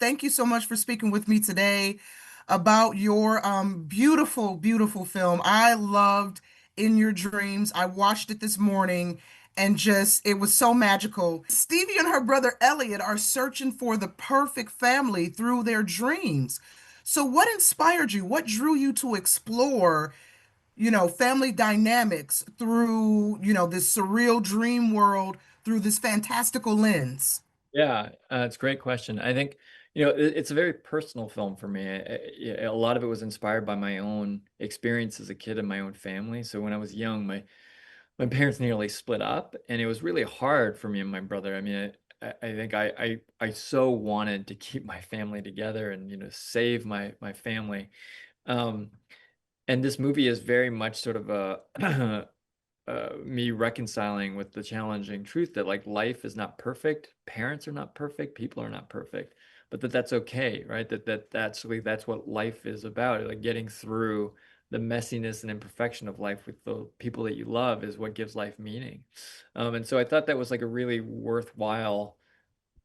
Thank you so much for speaking with me today about your beautiful, beautiful film. I loved In Your Dreams. I watched it this morning and just, it was so magical. Stevie and her brother Elliot are searching for the perfect family through their dreams. So, what inspired you? What drew you to explore, family dynamics through, this surreal dream world through this fantastical lens? Yeah, it's a great question. I think, it's a very personal film for me. A lot of it was inspired by my own experience as a kid in my own family. So when I was young, my parents nearly split up, and it was really hard for me and my brother. I mean, I think I so wanted to keep my family together and save my family. Um, and this movie is very much sort of a me reconciling with the challenging truth that like life is not perfect, parents are not perfect, people are not perfect, but that's okay, right? That's what life is about. Like getting through the messiness and imperfection of life with the people that you love is what gives life meaning. And so I thought that was like a really worthwhile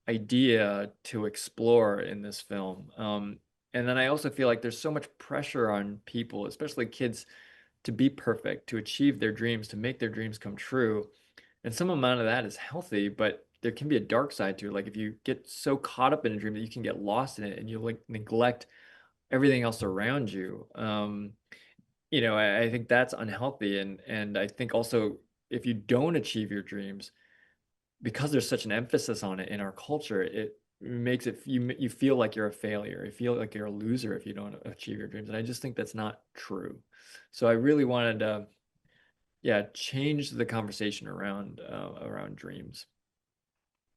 idea to explore in this film. And then I also feel like there's so much pressure on people, especially kids, to be perfect, to achieve their dreams, to make their dreams come true. And some amount of that is healthy, but there can be a dark side to it. Like if you get so caught up in a dream that you can get lost in it and you like neglect everything else around you. I think that's unhealthy. And I think also if you don't achieve your dreams, because there's such an emphasis on it in our culture, it makes it you feel like you're a failure. You feel like you're a loser if you don't achieve your dreams. And I just think that's not true. So I really wanted to, yeah, change the conversation around dreams.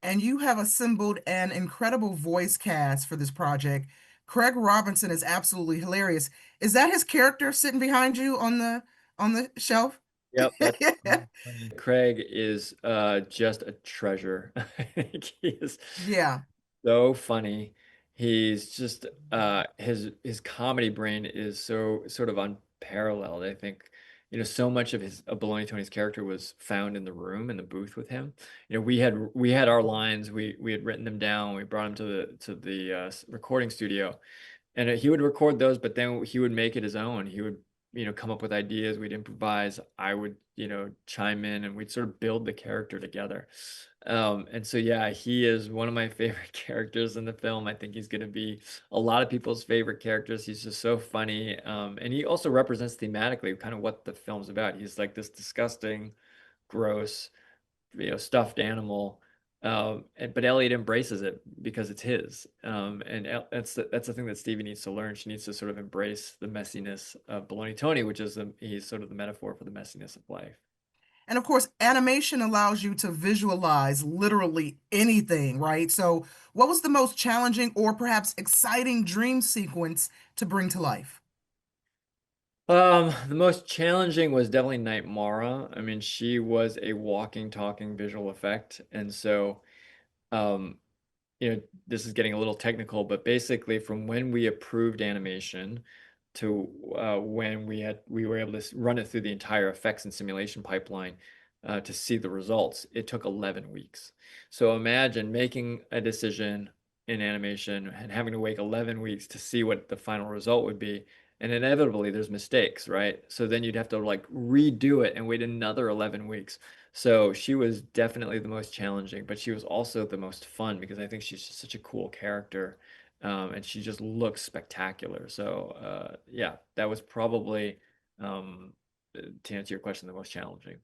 And you have assembled an incredible voice cast for this project. Craig Robinson is absolutely hilarious. Is that his character sitting behind you on the shelf? Yep, that's funny. Craig is just a treasure. I think he is Yeah. so funny. He's just his comedy brain is so sort of unparalleled. I think, so much of his of Baloney Tony's character was found in the room in the booth with him. We had our lines, we had written them down, we brought him to the recording studio, and he would record those, but then he would make it his own. He would, come up with ideas, we'd improvise, I would, chime in, and we'd sort of build the character together. And so yeah, he is one of my favorite characters in the film. I think he's going to be a lot of people's favorite characters. He's just so funny. And he also represents thematically kind of what the film's about. He's like this disgusting, gross, stuffed animal. But Elliot embraces it because it's his. That's the thing that Stevie needs to learn. She needs to sort of embrace the messiness of Baloney Tony, which is he's sort of the metaphor for the messiness of life. And of course, animation allows you to visualize literally anything, right? So, what was the most challenging or perhaps exciting dream sequence to bring to life? The most challenging was definitely Night Mara. I mean, she was a walking, talking visual effect, and so um, this is getting a little technical, but basically from when we approved animation to when we were able to run it through the entire effects and simulation pipeline to see the results, it took 11 weeks. So imagine making a decision in animation and having to wait 11 weeks to see what the final result would be. And inevitably there's mistakes, right? So then you'd have to like redo it and wait another 11 weeks. So she was definitely the most challenging, but she was also the most fun because I think she's just such a cool character, and she just looks spectacular. So yeah, that was probably, to answer your question, the most challenging.